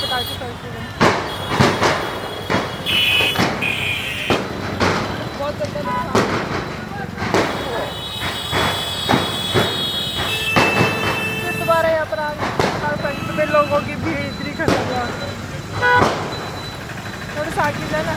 पटाखे चलते हैं। बहुत ज़्यादा नुकसान। फिर दोबारा यहाँ पर आ गए हर फ्रंट में लोगों की भीड़ इतनी खतरनाक। थोड़ा सा आगे जाना।